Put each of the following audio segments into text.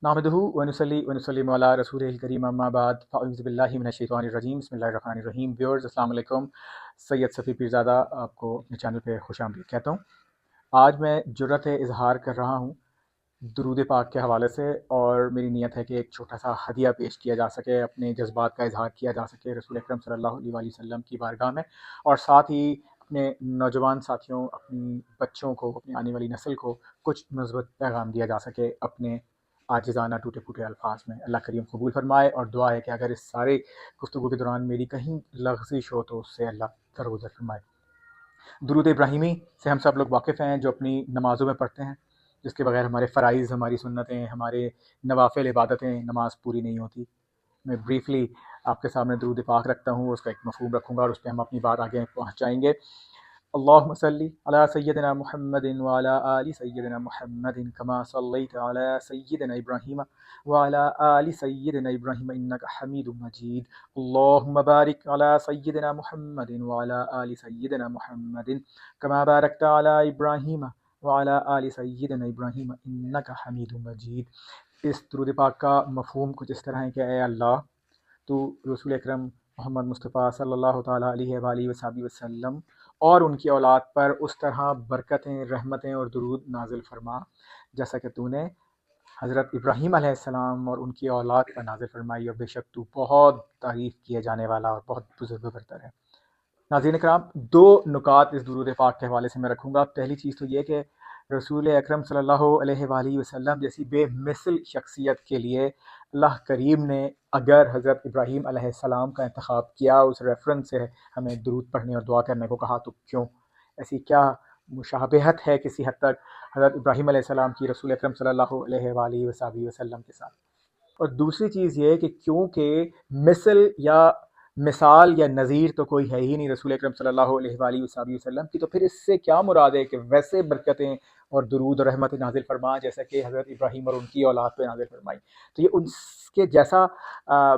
نحمدہ ونصلی ونسلم علی رسول الکریم اما بعد فاعوذ باللہ من الشیطان الرجیم بسم اللہ الرحمن الرحیم۔ ویورز السلام علیکم، سید صفی پیرزادہ آپ کو اپنے چینل پہ خوش آمدید کہتا ہوں۔ آج میں جرأت اظہار کر رہا ہوں درود پاک کے حوالے سے، اور میری نیت ہے کہ ایک چھوٹا سا ہدیہ پیش کیا جا سکے، اپنے جذبات کا اظہار کیا جا سکے رسول اکرم صلی اللہ علیہ وآلہ وسلم کی بارگاہ میں، اور ساتھ ہی اپنے نوجوان ساتھیوں، اپنی بچوں کو، اپنی آنے والی نسل کو کچھ مثبت پیغام دیا جا سکے اپنے عاجزانہ ٹوٹے پھوٹے الفاظ میں۔ اللہ کریم قبول فرمائے، اور دعا ہے کہ اگر اس سارے گفتگو کے دوران میری کہیں لغزش ہو تو اس سے اللہ درگزر فرمائے۔ درود ابراہیمی سے ہم سب لوگ واقف ہیں، جو اپنی نمازوں میں پڑھتے ہیں، جس کے بغیر ہمارے فرائض، ہماری سنتیں، ہمارے نوافل عبادتیں، نماز پوری نہیں ہوتی۔ میں بریفلی آپ کے سامنے درود پاک رکھتا ہوں، اس کا ایک مفہوم رکھوں گا، اور اس پہ ہم اپنی بات آگے پہنچائیں گے۔ اللہم صلی علی سیدنا محمد وعلی آل سیدنا محمد کما صلیت علی سیدنا ابراہیم وعلی آل سیدنا ابراہیم انک حمید مجید۔ اللہم بارک علی سیدنا محمد وعلی آل سیدنا محمد کما بارکت علی ابراہیم وعلی آل سیدنا ابراہیم انک حمید مجید۔ اس درود پاک کا مفہوم کچھ اس طرح ہے کہ اے اللہ، تو رسول اکرم محمد مصطفیٰ صلی اللہ تعالیٰ علیہ وآلہ وصحبہ وسلم اور ان کی اولاد پر اس طرح برکتیں، رحمتیں اور درود نازل فرما جیسا کہ تو نے حضرت ابراہیم علیہ السلام اور ان کی اولاد پر نازل فرمائی، اور بے شک تو بہت تعریف کیے جانے والا اور بہت بزرگ و برتر ہے۔ ناظرین کرام، دو نکات اس درود پاک کے حوالے سے میں رکھوں گا۔ پہلی چیز تو یہ کہ رسول اکرم صلی اللہ علیہ وآلہ وسلم جیسی بے مثل شخصیت کے لیے اللہ کریم نے اگر حضرت ابراہیم علیہ السلام کا انتخاب کیا، اس ریفرنس سے ہمیں درود پڑھنے اور دعا کرنے کو کہا، تو کیوں؟ ایسی کیا مشابہت ہے کسی حد تک حضرت ابراہیم علیہ السلام کی رسول اکرم صلی اللہ علیہ وآلہ وسلم کے ساتھ؟ اور دوسری چیز یہ کہ کیونکہ مثل یا مثال یا نظیر تو کوئی ہے ہی نہیں رسول اکرم صلی اللہ علیہ وآلہ وسلم کی، تو پھر اس سے کیا مراد ہے کہ ویسے برکتیں اور درود اور رحمت نازل فرما جیسا کہ حضرت ابراہیم اور ان کی اولاد پہ نازل فرمائی؟ تو یہ ان کے جیسا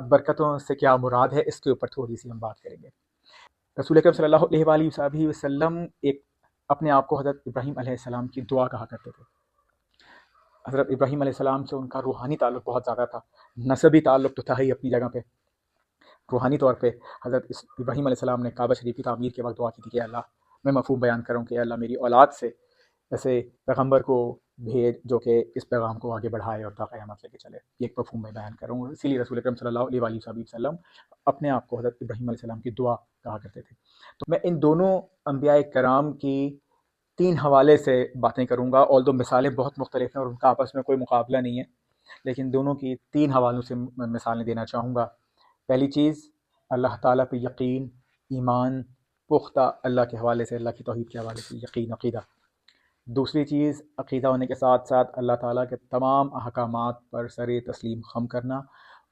برکتوں سے کیا مراد ہے، اس کے اوپر تھوڑی سی ہم بات کریں گے۔ رسول اکرم صلی اللہ علیہ وآلہ وسلم ایک اپنے آپ کو حضرت ابراہیم علیہ السلام کی دعا کہا کرتے تھے۔ حضرت ابراہیم علیہ السلام سے ان کا روحانی تعلق بہت زیادہ تھا، نسبی تعلق تو تھا ہی اپنی جگہ پہ، روحانی طور پہ حضرت ابراہیم علیہ السلام نے کعبہ شریف کی تعمیر کے وقت دعا کی تھی کہ اللہ، میں مفہوم بیان کروں کہ اللہ میری اولاد سے ایسے پیغمبر کو بھیج جو کہ اس پیغام کو آگے بڑھائے اور تا قیامت لے کے چلے۔ یہ ایک مفہوم میں بیان کروں گا۔ اسی لیے رسول اکرم صلی اللہ علیہ وسلم اپنے آپ کو حضرت ابراہیم علیہ السلام کی دعا کہا کرتے تھے۔ تو میں ان دونوں انبیاء کرام کی تین حوالے سے باتیں کروں گا، آلدو مثالیں بہت مختلف ہیں اور ان کا آپس میں کوئی مقابلہ نہیں ہے، لیکن دونوں کی تین حوالوں سے میں مثالیں دینا چاہوں گا۔ پہلی چیز، اللہ تعالیٰ پہ یقین، ایمان پختہ اللہ کے حوالے سے، اللہ کی توحید کے حوالے سے یقین، عقیدہ۔ دوسری چیز، عقیدہ ہونے کے ساتھ ساتھ اللہ تعالیٰ کے تمام احکامات پر سر تسلیم خم کرنا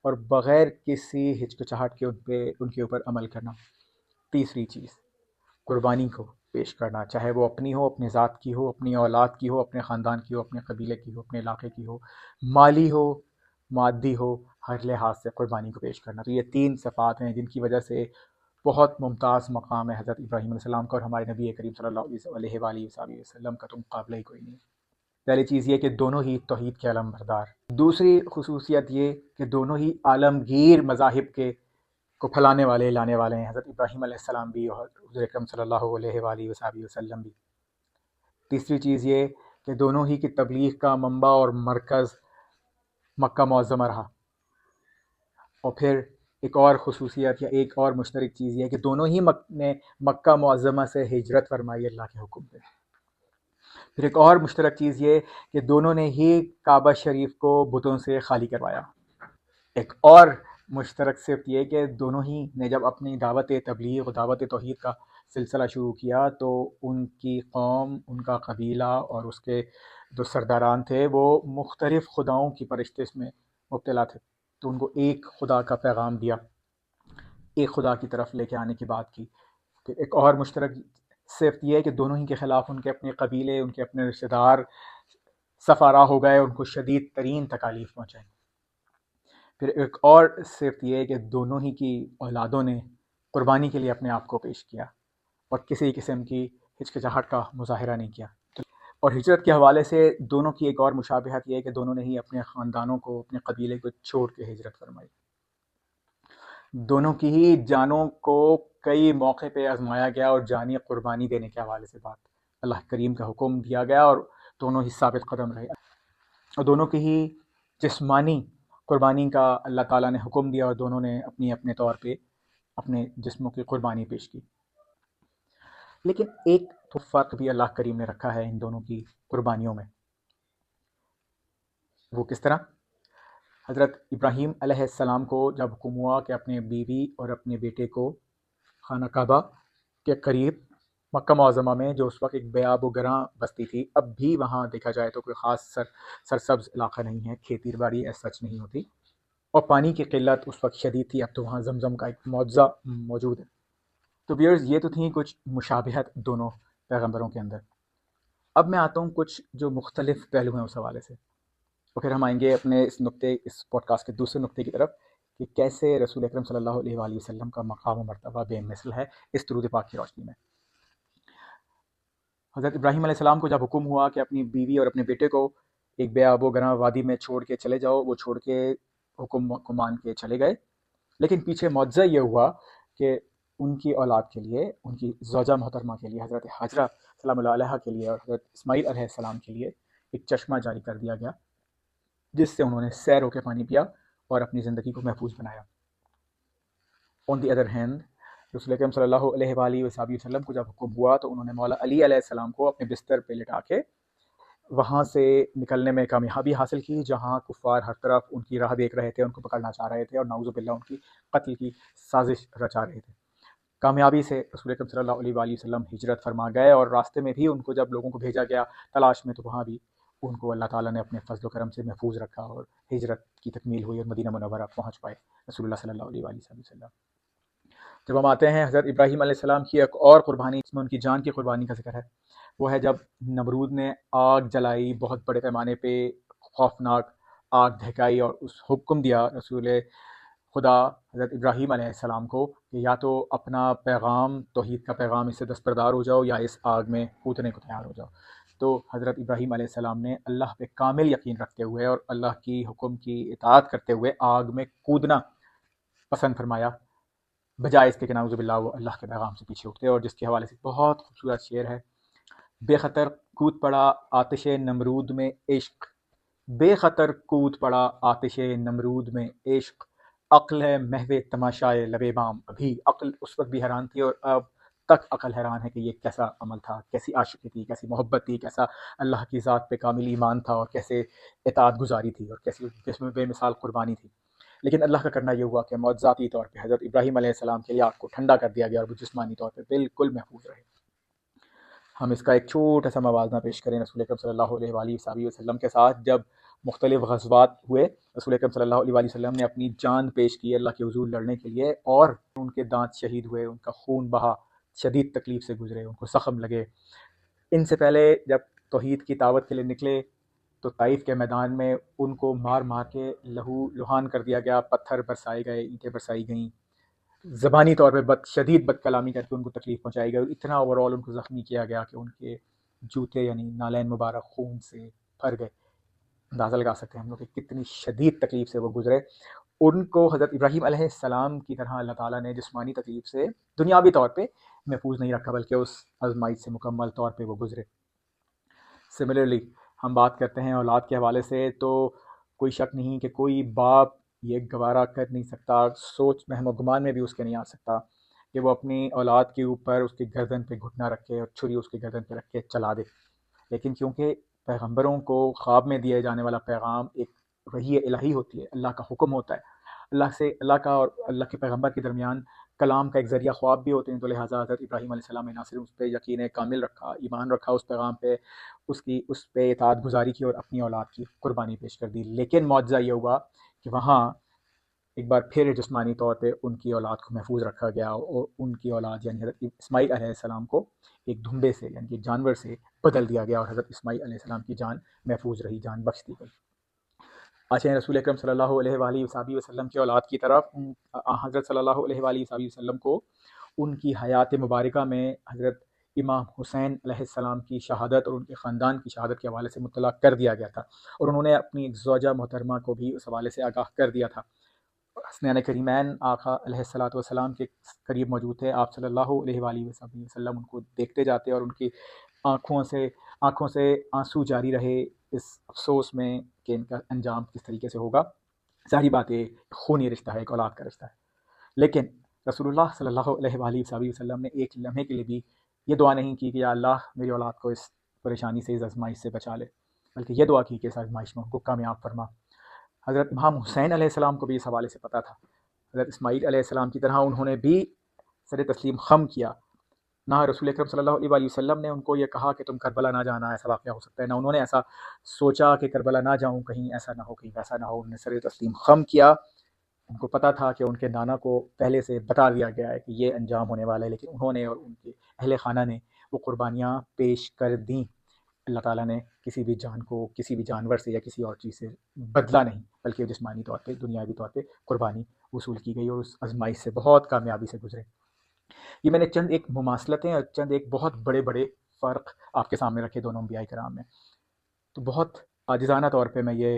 اور بغیر کسی ہچکچاہٹ کے ان کے اوپر عمل کرنا۔ تیسری چیز، قربانی کو پیش کرنا، چاہے وہ اپنی ہو، اپنے ذات کی ہو، اپنی اولاد کی ہو، اپنے خاندان کی ہو، اپنے قبیلے کی ہو، اپنے علاقے کی ہو، مالی ہو، مادی ہو، ہر لحاظ سے قربانی کو پیش کرنا۔ تو یہ تین صفات ہیں جن کی وجہ سے بہت ممتاز مقام ہے حضرت ابراہیم علیہ السلام کا، اور ہمارے نبی کریم صلی اللہ علیہ وآلہ وسلم کا تو مقابلہ ہی کوئی نہیں۔ پہلی چیز یہ کہ دونوں ہی توحید کے علم بردار۔ دوسری خصوصیت یہ کہ دونوں ہی عالمگیر مذاہب کے کو پھیلانے والے، لانے والے ہیں، حضرت ابراہیم علیہ السلام بھی اور حضور اکرم صلی اللہ علیہ وآلہ وسلم بھی۔ تیسری چیز یہ کہ دونوں ہی کی تبلیغ کا منبع اور مرکز مکہ معظمہ رہا۔ اور پھر ایک اور خصوصیت یا ایک اور مشترک چیز یہ کہ دونوں ہی نے مکہ معظمہ سے ہجرت فرمائی اللہ کے حکم پہ۔ پھر ایک اور مشترک چیز یہ کہ دونوں نے ہی کعبہ شریف کو بتوں سے خالی کروایا۔ ایک اور مشترک صرف یہ کہ دونوں ہی نے جب اپنی دعوت تبلیغ و دعوت توحید کا سلسلہ شروع کیا تو ان کی قوم، ان کا قبیلہ اور اس کے جو سرداران تھے وہ مختلف خداؤں کی پرستش میں مبتلا تھے، تو ان کو ایک خدا کا پیغام دیا، ایک خدا کی طرف لے کے آنے کی بات کی۔ پھر ایک اور مشترک صرف یہ ہے کہ دونوں ہی کے خلاف ان کے اپنے قبیلے، ان کے اپنے رشتہ دار سفارا ہو گئے، ان کو شدید ترین تکالیف پہنچائیں۔ پھر ایک اور صرف یہ ہے کہ دونوں ہی کی اولادوں نے قربانی کے لیے اپنے آپ کو پیش کیا اور کسی قسم کی ہچکچاہٹ کا مظاہرہ نہیں کیا۔ اور ہجرت کے حوالے سے دونوں کی ایک اور مشابہت یہ ہے کہ دونوں نے ہی اپنے خاندانوں کو، اپنے قبیلے کو چھوڑ کے ہجرت فرمائی. دونوں کی ہی جانوں کو کئی موقع پہ آزمایا گیا اور جانی قربانی دینے کے حوالے سے بات اللہ کریم کا حکم دیا گیا، اور دونوں ہی ثابت قدم رہے. اور دونوں کی ہی جسمانی قربانی کا اللہ تعالیٰ نے حکم دیا، اور دونوں نے اپنی اپنے طور پہ اپنے جسموں کی قربانی پیش کی. لیکن ایک تو فرق بھی اللہ کریم نے رکھا ہے ان دونوں کی قربانیوں میں. وہ کس طرح؟ حضرت ابراہیم علیہ السلام کو جب حکم ہوا کہ اپنے بیوی اور اپنے بیٹے کو خانہ کعبہ کے قریب مکہ معظمہ میں، جو اس وقت ایک بے آب و گراں بستی تھی، اب بھی وہاں دیکھا جائے تو کوئی خاص سرسبز علاقہ نہیں ہے، کھیتی باڑی ایس سچ نہیں ہوتی، اور پانی کی قلت اس وقت شدید تھی. اب تو وہاں زمزم کا ایک معجزہ موجود ہے. تو ویئرز، یہ تو تھیں کچھ مشابہت دونوں پیغمبروں کے اندر. اب میں آتا ہوں کچھ جو مختلف پہلو ہیں اس حوالے سے، اور پھر ہم آئیں گے اپنے اس پوڈ کاسٹ کے دوسرے نقطے کی طرف کہ کیسے رسول اکرم صلی اللہ علیہ وآلہ وسلم کا مقام و مرتبہ بے مثل ہے اس درود پاک کی روشنی میں. حضرت ابراہیم علیہ السلام کو جب حکم ہوا کہ اپنی بیوی اور اپنے بیٹے کو ایک بے آب و گراں وادی میں چھوڑ کے چلے جاؤ، وہ چھوڑ کے حکم کو مان کے چلے گئے. لیکن پیچھے معجزہ یہ ہوا کہ ان کی اولاد کے لیے، ان کی زوجہ محترمہ کے لیے، حضرت حاجرہ سلام اللہ علیہ کے لیے اور حضرت اسماعیل علیہ السلام کے لیے ایک چشمہ جاری کر دیا گیا، جس سے انہوں نے سیر ہو کے پانی پیا اور اپنی زندگی کو محفوظ بنایا. آن دی ادر ہینڈ، رسول اکرم صلی اللہ علیہ وآلہ وسلم کو جب حکم ہوا تو انہوں نے مولا علی علیہ السلام کو اپنے بستر پہ لٹا کے وہاں سے نکلنے میں کامیابی حاصل کی، جہاں کفار ہر طرف ان کی راہ دیکھ رہے تھے، ان کو پکڑنا چاہ رہے تھے، اور نعوذ باللہ ان کی قتل کی سازش رچا رہے تھے. کامیابی سے رسول اکرم صلی اللہ علیہ وآلہ وسلم ہجرت فرما گئے، اور راستے میں بھی ان کو جب لوگوں کو بھیجا گیا تلاش میں، تو وہاں بھی ان کو اللہ تعالیٰ نے اپنے فضل و کرم سے محفوظ رکھا، اور ہجرت کی تکمیل ہوئی اور مدینہ منورہ پہنچ پائے رسول اللہ صلی اللہ علیہ وآلہ وسلم. جب ہم آتے ہیں حضرت ابراہیم علیہ السلام کی ایک اور قربانی، جس میں ان کی جان کی قربانی کا ذکر ہے، وہ ہے جب نمرود نے آگ جلائی، بہت بڑے پیمانے پہ خوفناک آگ دھکائی، اور اس حکم دیا رسول خدا حضرت ابراہیم علیہ السلام کو کہ یا تو اپنا پیغام، توحید کا پیغام، اس سے دستبردار ہو جاؤ، یا اس آگ میں کودنے کو تیار ہو جاؤ. تو حضرت ابراہیم علیہ السلام نے اللہ پہ کامل یقین رکھتے ہوئے اور اللہ کی حکم کی اطاعت کرتے ہوئے آگ میں کودنا پسند فرمایا، بجائے اس کے کہ نعوذ باللہ وہ اللہ کے پیغام سے پیچھے اٹھتے. اور جس کے حوالے سے بہت خوبصورت شعر ہے: بے خطر کود پڑا آتش نمرود میں عشق، بے خطر کود پڑا آتش نمرود میں عشق، عقل ہے محو تماشائے لبے بام. ابھی عقل اس وقت بھی حیران تھی، اور اب تک عقل حیران ہے کہ یہ کیسا عمل تھا، کیسی عاشقی تھی، کیسی محبت تھی، کیسا اللہ کی ذات پہ کامل ایمان تھا، اور کیسے اطاعت گزاری تھی، اور کیسی جس میں بے مثال قربانی تھی. لیکن اللہ کا کرنا یہ ہوا کہ معجزاتی طور پہ حضرت ابراہیم علیہ السلام کے لیے آگ کو ٹھنڈا کر دیا گیا، اور وہ جسمانی طور پہ بالکل محفوظ رہے. ہم اس کا ایک چھوٹا سا موازنہ پیش کریں رسول اکرم صلی اللہ علیہ وآلہ وسلم کے ساتھ. جب مختلف غزوات ہوئے، رسول اکرم صلی اللہ علیہ وسلم نے اپنی جان پیش کی اللہ کے حضور لڑنے کے لیے، اور ان کے دانت شہید ہوئے، ان کا خون بہا، شدید تکلیف سے گزرے، ان کو زخم لگے. ان سے پہلے جب توحید کی دعوت کے لیے نکلے تو طائف کے میدان میں ان کو مار مار کے لہو لہان کر دیا گیا، پتھر برسائے گئے، اینٹیں برسائی گئیں، زبانی طور پہ شدید بد کلامی کر کے ان کو تکلیف پہنچائی گئی. اتنا اوور آل ان کو زخمی کیا گیا کہ ان کے جوتے یعنی نالین مبارک خون سے بھر گئے. اندازہ لگا سکتے ہیں ہم لوگ کہ کتنی شدید تکلیف سے وہ گزرے. ان کو حضرت ابراہیم علیہ السلام کی طرح اللہ تعالیٰ نے جسمانی تکلیف سے دنیاوی طور پہ محفوظ نہیں رکھا، بلکہ اس آزمائش سے مکمل طور پہ وہ گزرے. سملرلی ہم بات کرتے ہیں اولاد کے حوالے سے، تو کوئی شک نہیں کہ کوئی باپ یہ گوارا کر نہیں سکتا، سوچ وہم و گمان میں بھی اس کے نہیں آ سکتا کہ وہ اپنی اولاد کے اوپر اس کی گردن پہ گھٹنا رکھے اور چھری اس کی گردن پہ رکھ کے چلا دے. لیکن کیونکہ پیغمبروں کو خواب میں دیے جانے والا پیغام ایک وحی الہی ہوتی ہے، اللہ کا حکم ہوتا ہے، اللہ کا اور اللہ کے پیغمبر کے درمیان کلام کا ایک ذریعہ خواب بھی ہوتے ہیں، تو لہٰذا حضرت ابراہیم علیہ السلام نے نہ صرف اس پہ یقین کامل رکھا، ایمان رکھا اس پیغام پہ، اس پہ اطاعت گزاری کی اور اپنی اولاد کی قربانی پیش کر دی. لیکن معجزہ یہ ہوا کہ وہاں ایک بار پھر جسمانی طور پہ ان کی اولاد کو محفوظ رکھا گیا، اور ان کی اولاد یعنی حضرت اسماعیل علیہ السلام کو ایک دھمبے سے یعنی کہ جانور سے بدل دیا گیا، اور حضرت اسماعیل علیہ السلام کی جان محفوظ رہی، جان بخش دی گئی. آچھے رسول اکرم صلی اللہ علیہ وآلہ وسلم کی اولاد کی طرف حضرت صلی اللہ علیہ وآلہ وسلم کو ان کی حیات مبارکہ میں حضرت امام حسین علیہ السلام کی شہادت اور ان کے خاندان کی شہادت کے حوالے سے مطلع کر دیا گیا تھا، اور انہوں نے اپنی ایک زوجہ محترمہ کو بھی اس حوالے سے آگاہ کر دیا تھا۔ حسنین کریمین آقا علیہ الصلوۃ والسلام کے قریب موجود تھے، آپ صلی اللہ علیہ وآلہ وسلم ان کو دیکھتے جاتے اور ان کی آنکھوں سے آنسو جاری رہے اس افسوس میں کہ ان کا انجام کس طریقے سے ہوگا۔ ساری باتیں خونی رشتہ ہے، ایک اولاد کا رشتہ ہے، لیکن رسول اللہ صلی اللہ علیہ وآلہ وسلم نے ایک لمحے کے لیے بھی یہ دعا نہیں کی کہ یا اللہ میری اولاد کو اس پریشانی سے، اس آزمائش سے بچا لے، بلکہ یہ دعا کی کہ اس آزمائش میں ان کو کامیاب فرما۔ حضرت امام حسین علیہ السلام کو بھی اس حوالے سے پتہ تھا، حضرت اسماعیل علیہ السلام کی طرح انہوں نے بھی سر تسلیم خم کیا۔ نہ رسول اکرم صلی اللہ علیہ وآلہ وسلم نے ان کو یہ کہا کہ تم کربلا نہ جانا، ایسا واقعہ ہو سکتا ہے، نہ انہوں نے ایسا سوچا کہ کربلا نہ جاؤں، کہیں ایسا نہ ہو، کہیں ویسا نہ ہو۔ انہوں نے سر تسلیم خم کیا۔ ان کو پتہ تھا کہ ان کے نانا کو پہلے سے بتا دیا گیا ہے کہ یہ انجام ہونے والا ہے، لیکن انہوں نے اور ان کے اہل خانہ نے وہ قربانیاں پیش کر دیں۔ اللہ تعالیٰ نے کسی بھی جان کو کسی بھی جانور سے یا کسی اور چیز سے بدلا نہیں، بلکہ جسمانی طور پہ، دنیاوی طور پہ قربانی وصول کی گئی اور اس آزمائش سے بہت کامیابی سے گزرے۔ یہ میں نے چند ایک مماثلتیں اور چند ایک بہت بڑے بڑے فرق آپ کے سامنے رکھے دونوں انبیاء کرام میں، تو بہت عاجزانہ طور پہ میں یہ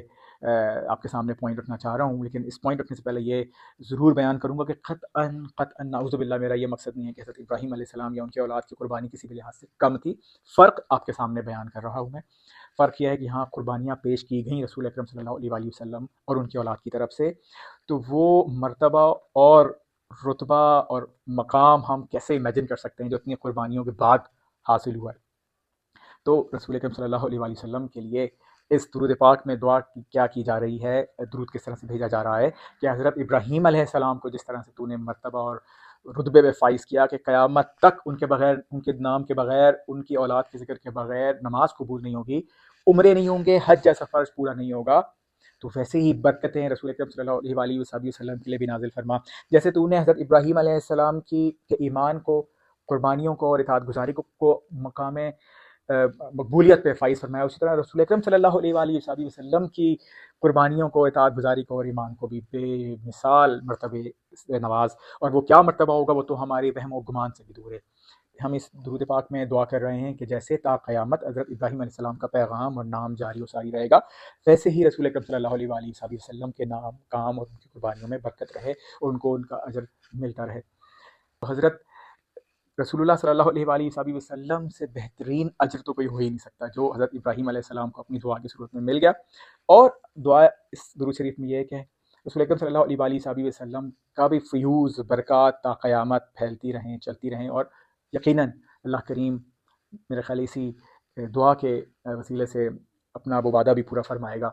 آپ کے سامنے پوائنٹ رکھنا چاہ رہا ہوں، لیکن اس پوائنٹ رکھنے سے پہلے یہ ضرور بیان کروں گا کہ قطعاً نعوذ باللہ میرا یہ مقصد نہیں ہے کہ حضرت ابراہیم علیہ السلام یا ان کے اولاد کی قربانی کسی بھی لحاظ سے کم تھی۔ فرق آپ کے سامنے بیان کر رہا ہوں میں۔ فرق یہ ہے کہ ہاں قربانیاں پیش کی گئیں رسول اکرم صلی اللہ علیہ وآلہ وسلم اور ان کی اولاد کی طرف سے، تو وہ مرتبہ اور رتبہ اور مقام ہم کیسے امیجن کر سکتے ہیں جو اتنی قربانیوں کے بعد حاصل ہوا ہے۔ تو رسول اکرم صلی اللہ علیہ وآلہ وسلم کے لیے اس درود پاک میں دعا کیا کی جا رہی ہے، درود کس طرح سے بھیجا جا رہا ہے کہ حضرت ابراہیم علیہ السلام کو جس طرح سے تو نے مرتبہ اور رتبے میں فائز کیا کہ قیامت تک ان کے بغیر، ان کے نام کے بغیر، ان کی اولاد کے ذکر کے بغیر نماز قبول نہیں ہوگی، عمرے نہیں ہوں گے، حج جیسا فرض پورا نہیں ہوگا، تو ویسے ہی برکتیں رسول اکرم صلی اللہ علیہ وآلہ وسلم کے لیے بھی نازل فرما۔ جیسے تو نے حضرت ابراہیم علیہ السلام کی کے ایمان کو، قربانیوں کو اور اطاعت گزاری کو مقام مقبولیت پہ فائز فرمایا، اسی طرح رسول اکرم صلی اللہ علیہ وآلہ وسلم کی قربانیوں کو، اطاعت گزاری کو اور ایمان کو بھی بے مثال مرتبے سے نواز، اور وہ کیا مرتبہ ہوگا وہ تو ہمارے وہم و گمان سے بھی دور ہے۔ ہم اس درود پاک میں دعا کر رہے ہیں کہ جیسے تا قیامت حضرت ابراہیم علیہ السلام کا پیغام اور نام جاری و ساری رہے گا، ویسے ہی رسول اکرم صلی اللہ علیہ وآلہ وسلم کے نام، کام اور ان کی قربانیوں میں برکت رہے اور ان کو ان کا اجر ملتا رہے۔ تو حضرت رسول اللہ صلی اللہ علیہ وآلہ وسلم سے بہترین اجر تو کوئی ہو ہی نہیں سکتا جو حضرت ابراہیم علیہ السلام کو اپنی دعا کی صورت میں مل گیا۔ اور دعا اس درود شریف میں یہ ہے کہ رسول اکرم صلی اللہ علیہ وآلہ وسلم کا بھی فیوز برکات تا قیامت پھیلتی رہیں، چلتی رہیں، اور یقیناً اللہ کریم میرے خیال اسی دعا کے وسیلے سے اپنا وہ وعدہ بھی پورا فرمائے گا،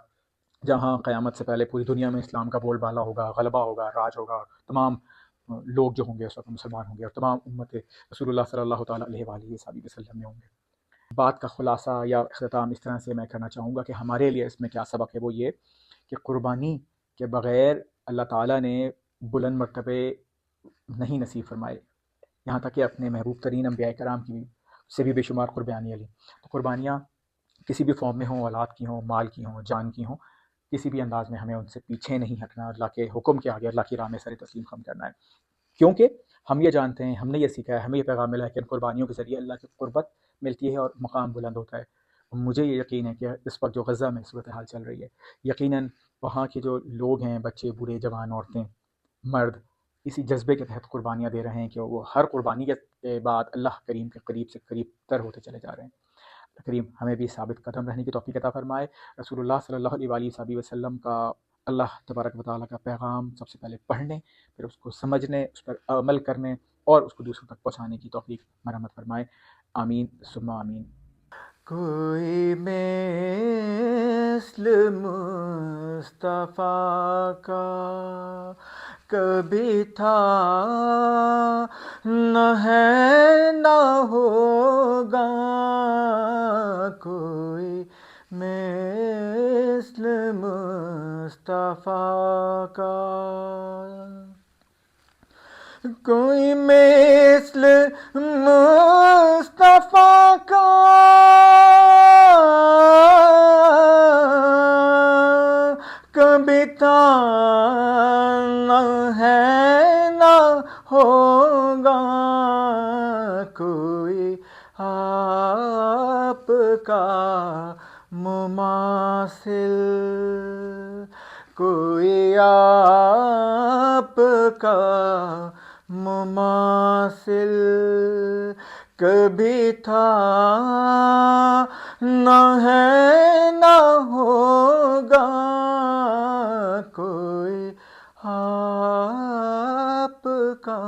جہاں قیامت سے پہلے پوری دنیا میں اسلام کا بول بالا ہوگا، غلبہ ہوگا، راج ہوگا، اور تمام لوگ جو ہوں گے اس وقت مسلمان ہوں گے، اور تمام امت رسول اللہ صلی اللہ تعالیٰ علیہ وآلہ وسلم میں ہوں گے۔ بات کا خلاصہ یا اختتام اس طرح سے میں کرنا چاہوں گا کہ ہمارے لیے اس میں کیا سبق ہے، وہ یہ کہ قربانی کے بغیر اللہ تعالیٰ نے بلند مرتبے نہیں نصیب فرمائے، یہاں تک کہ اپنے محبوب ترین انبیاء کرام کی سے بھی بے شمار قربانیاں لی۔ تو قربانیاں کسی بھی فارم میں ہوں، اولاد کی ہوں، مال کی ہوں، جان کی ہوں، کسی بھی انداز میں ہمیں ان سے پیچھے نہیں ہٹنا، اللہ کے حکم کے آگے اللہ کی راہ میں سر تسلیم خم کرنا ہے، کیونکہ ہم یہ جانتے ہیں، ہم نے یہ سیکھا ہے، ہمیں یہ پیغام ملا ہے کہ ان قربانیوں کے ذریعے اللہ کی قربت ملتی ہے اور مقام بلند ہوتا ہے۔ مجھے یہ یقین ہے کہ اس وقت جو غزہ میں صورتحال چل رہی ہے، یقیناً وہاں کے جو لوگ ہیں، بچے، بوڑھے، جوان، عورتیں، مرد، اسی جذبے کے تحت قربانیاں دے رہے ہیں کہ وہ ہر قربانی کے بعد اللہ کریم کے قریب سے قریب تر ہوتے چلے جا رہے ہیں۔ اللہ کریم ہمیں بھی ثابت قدم رہنے کی توفیق عطا فرمائے۔ رسول اللہ صلی اللہ علیہ وآلہ وسلم کا، اللہ تبارک و تعالیٰ کا پیغام سب سے پہلے پڑھنے، پھر اس کو سمجھنے، اس پر عمل کرنے اور اس کو دوسروں تک پہنچانے کی توفیق مرحمت فرمائے، آمین ثم آمین۔ کوئی مثل مصطفیٰ کا کبھی تھا نہ ہے نہ ہوگا، کوئی مثل مصطفیٰ کا، کوئی مثل مصطفیٰ کا کبھی تھا نہ ہے نہ ہوگا، کوئی کا مماثل، کوئی آپ کا مماثل کبھی تھا نہ ہے نہ ہوگا، کوئی آپ کا